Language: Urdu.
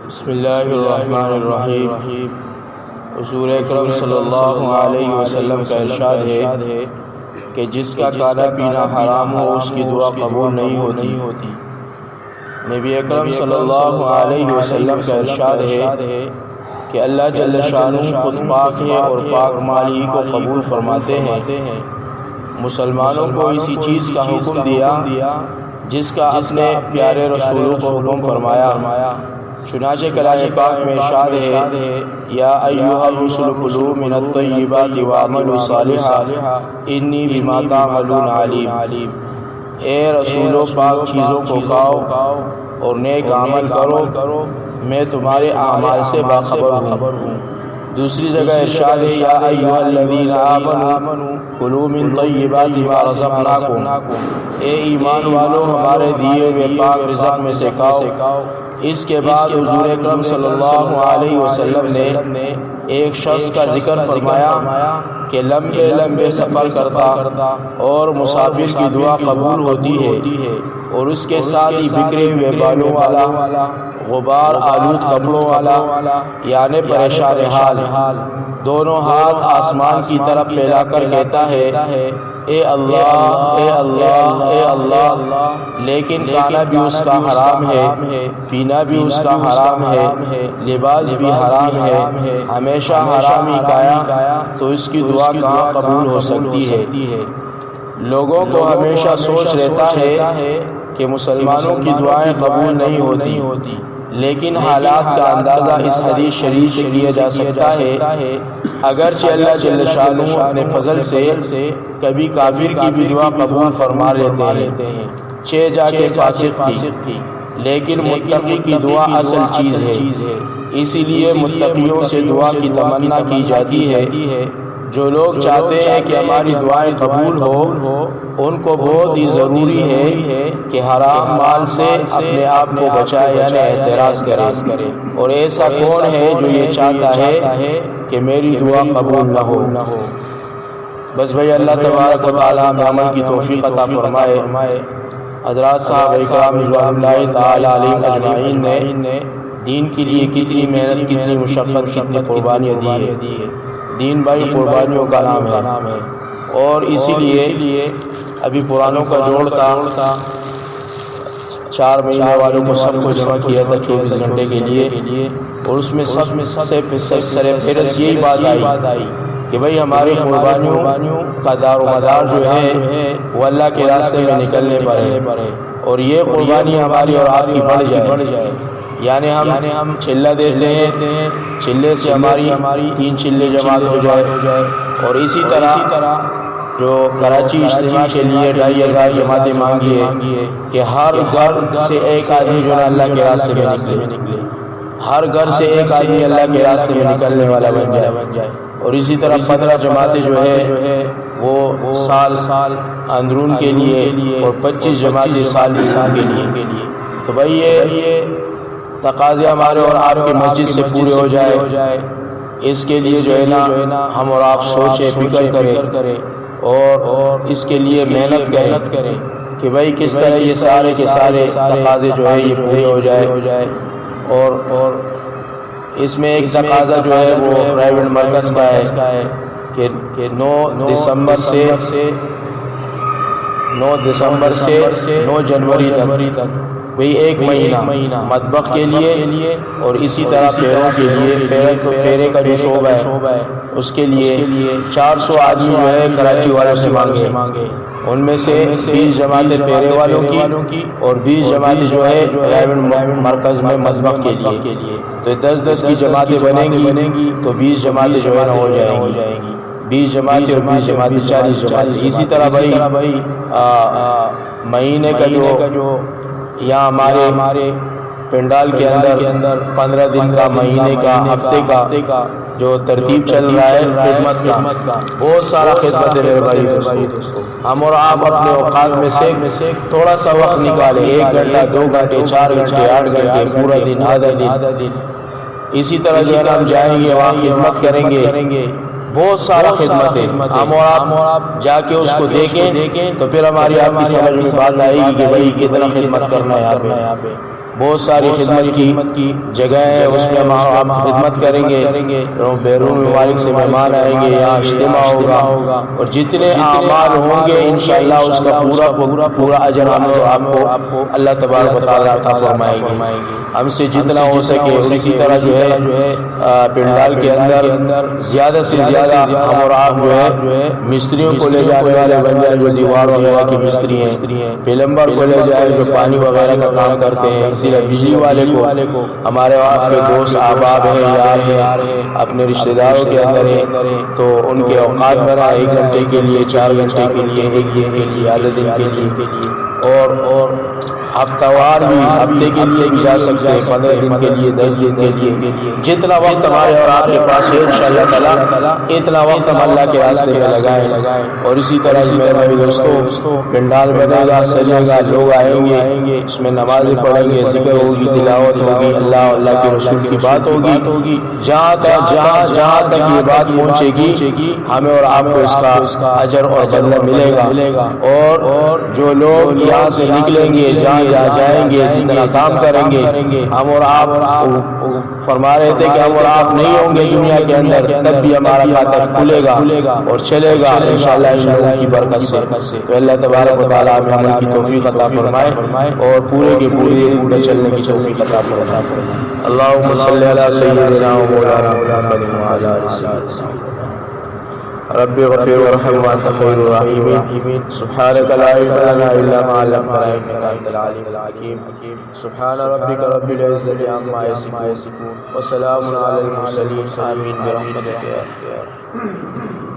بسم اللہ الرحمن الرحیم۔ حضور اکرم صلی اللہ علیہ وسلم کا ارشاد ہے کہ جس کا کھانا پینا حرام ہو اس کی دعا قبول نہیں ہوتی۔ نبی اکرم صلی اللہ علیہ وسلم کا ارشاد ہے کہ اللہ جل شانہ خود پاک ہے اور پاک مال ہی کو قبول فرماتے ہیں۔ مسلمانوں کو اسی چیز کا حکم دیا جس کا اپنے پیارے رسولوں کو حکم فرمایا۔ چنانچہ کلام پاک میں ارشاد ہے یا ایھا الرسل کلوا من الطیبات واعملوا صالحا انی بما تعملون علیم۔ اے رسولو پاک چیزوں کو کھاؤ اور نیک عمل کرو، میں تمہارے اعمال سے باخبر ہوں۔ دوسری جگہ ارشاد ہے یا ایھا الذین آمنوا کلوا من طیبات ما رزقناکم، اے ایمان والو ہمارے دیے ہوئے پاک رزق میں سے کھاؤ۔ اس کے بعد حضور اکرم صلی اللہ علیہ وسلم نے ایک شخص کا ذکر فرمایا کہ لمبے سفر کرتا اور مسافر کی دعا قبول ہوتی ہے، اور اس کے ساتھ ہی بکھرے ہوئے بالوں والا، غبار آلود کپڑوں والا، یعنی پریشان حال، دونوں ہاتھ آسمان کی طرف پھیلا کر کہتا ہے اے اللہ اے اللہ اے اللہ، لیکن کھانا بھی اس کا حرام ہے، پینا بھی اس کا حرام ہے، لباس بھی حرام ہے، ہمیشہ حرام ہی کھایا تو اس کی دعا کہاں قبول ہو سکتی ہے؟ لوگوں کو ہمیشہ سوچ رہتا ہے کہ مسلمانوں کی دعائیں قبول نہیں ہوتی، لیکن حالات کا اندازہ اس حدیث شریف سے کیا جا سکتا ہے۔ اگرچہ اللہ جل شانہ اپنے فضل سے کبھی کافر کی بھی دعا قبول فرما لیتے ہیں، چہ جا کے فاسق کی، لیکن متقی کی دعا اصل چیز ہے۔ اسی لیے متقیوں سے دعا کی تمنا کی جاتی ہے۔ جو لوگ چاہتے ہیں کہ ہماری دعائیں قبول ہو، ان کو بہت ہی ضروری ہے کہ حرام مال سے اپنے آپ کو بچائے، یعنی احتراز کرے۔ اور ایسا کون ہے جو یہ چاہتا ہے کہ میری دعا قبول نہ ہو؟ بس بھائی اللہ تبارک و تعالی ہمیں عمل کی توفیق عطا فرمائے۔ حضرات صاحب اکرام رضوان اللہ تعالی علیہم اجمعین نے دین کے لیے کتنی محنت، کتنی مشقت، کتنی قربانیاں دی ہے۔ دین بھائی قربانیوں کا نام ہے، اور اسی لیے ابھی پرانوں کا جوڑ تھا، 4 مہینے والوں کو سب کو جمع کیا تھا 24 گھنٹے کے لیے، اور اس میں سب سے سرفہرست یہی بات آئی کہ بھئی ہماری قربانیوں کا دار و مدار جو ہے وہ اللہ کے راستے میں نکلنے پر ہے، اور یہ قربانی ہماری اور آپ کی بڑھ جائے۔ یعنی ہم چلہ دیتے ہیں، چلے سے ہماری 3 چلے جماعت ہو جائے، اور اسی طرح جو کراچی اجتماع کے لیے 2500 جماعتیں مانگی ہے کہ ہر گھر سے ایک آدمی جو ہے اللہ کے راستے میں نکلے، ہر گھر سے ایک آدمی اللہ کے راستے میں نکلنے والا بن جائے۔ اور اسی طرح 15 جماعتیں جو ہے وہ سال اندرون کے لیے، اور 25 جماعتیں سال کے لیے۔ تو بھائی یہ تقاضے ہمارے اور آپ کی مسجد سے پورے ہو جائے، اس کے لیے جو ہے نا ہم اور آپ سوچیں، فکر کریں، اور اس کے لیے محنت کریں کہ بھائی کس طرح یہ سارے کے سارے تقاضے جو ہے یہ پورے ہو جائے۔ اور اس میں ایک تقاضا جو ہے وہ پرائیویٹ مرکز کا ہے کہ 9 دسمبر سے 9 جنوری تک وہی 1 مہینہ مطبخ کے لیے، اور اسی طرح پیروں کے لیے، پیرے کا جو شعبہ ہے اس کے لیے 400 آدمی جو ہے کراچی والوں سے مانگے، ان میں سے 20 جماعتیں پیرے والوں کی اور 20 جماعتیں جو ہے پرائیویٹ مرکز میں مطبخ کے لیے۔ تو 10 کی جماعتیں بنیں گی تو 20 جماعتیں جو ہے نا ہو جائیں گی، 20 جماعتیں اور 20 جماعتیں 40 جماعتیں۔ اسی طرح بھائی مہینے کا جو یا ہمارے پنڈال کے اندر 15 دن کا، مہینے کا، ہفتے کا جو ترتیب چل رہا ہے خدمت کا، بہت سارا خدمت ہے میرے بھائی دوستو۔ ہم اور آپ اپنے اوقات میں سے تھوڑا سا وقت نکالیں، 1 گھنٹہ، 2 گھنٹے، 4 گھنٹے، 8 گھنٹے، پورا دن، آدھا دن، اسی طرح جو ہم جائیں گے وہاں خدمت کریں گے، بہت سارا خدمت ہے۔ ہم اور آپ جا کے اس کو دیکھیں تو پھر ہماری آپ کی سمجھ میں بات آئے گی کہ بھئی کتنا خدمت کرنا ہے یہاں پہ۔ بہت ساری خدمت کی جگہ ہے، اس میں ہم خدمت کریں گے، بیرون ممالک سے مہمان آئیں گے، یہاں اجتماع ہوگا اور جتنے اعمال ہوں گے انشاءاللہ اس کا پورا اجر ہمیں اور آپ کو اللہ تبارک و تعالیٰ عطا فرمائیں گے، ہم سے جتنا ہو سکے۔ اور اسی طرح جو ہے پنڈال کے اندر زیادہ سے زیادہ ہم اور آپ جو ہے مستریوں کو لے جانے والے بن جائیں، جو دیوار وغیرہ کے مستری ہیں، پلمبر کو لے جائیں جو پانی وغیرہ کا کام کرتے ہیں، اسی طرح بجلی والے کو، ہمارے آپ کے دوست احباب ہیں، یار ہیں، اپنے رشتہ داروں کے اندر ہیں، تو ان کے اوقات بنا 1 گھنٹے کے لیے، 4 گھنٹے کے لیے، 1 دن کے لیے، آدھے دن کے لیے، اور ہفتہ وار بھی، ہفتے کے لیے بھی جا سکتے ہیں، 15 دن کے لیے، 10 دن کے لیے، جتنا وقت ہمارے اور آپ کے پاس ہے انشاءاللہ تعالیٰ اتنا وقت ہم اللہ کے راستے میں لگائیں۔ اور اسی طرح سے میرے بھائی دوستو پنڈال بنے گا، سجے گا، لوگ آئیں گے، اس میں نمازیں پڑھیں گے، ذکر ہوگی، تلاوت ہوگی، اللہ کے رسول کی بات ہوگی، جہاں تک یہ بات پہنچے گی ہمیں اور آپ کو اس کا اجر اور بدلہ ملے گا۔ اور جو لوگ یہاں سے نکلیں گے، جہاں جائیں گے، جتنا کام کریں گے، ہم اور آپ فرما رہے تھے کہ ہم اور آپ نہیں ہوں گے دنیا کے اندر، تب بھی ہمارا کھاتا کھلے گا اور چلے گا انشاءاللہ ان لوگوں کی برکت سے۔ تو اللہ تبارک و تعالیٰ ہمیں عمل کی توفیق عطا فرمائے اور پورے کے پورے چلنے کی توفیق عطا فرمائے۔ اللہم صلی علی سیدنا و مولانا محمد وعلی آلہ سیدنا رب اغفر وارحم وانت خیر الراحمین۔ سبحانک لا علم لنا الا ما علمتنا انک انت العلیم الحکیم۔ سبحان ربک رب العزۃ عما یصفون وسلام علی المرسلین، آمین برحمتک یا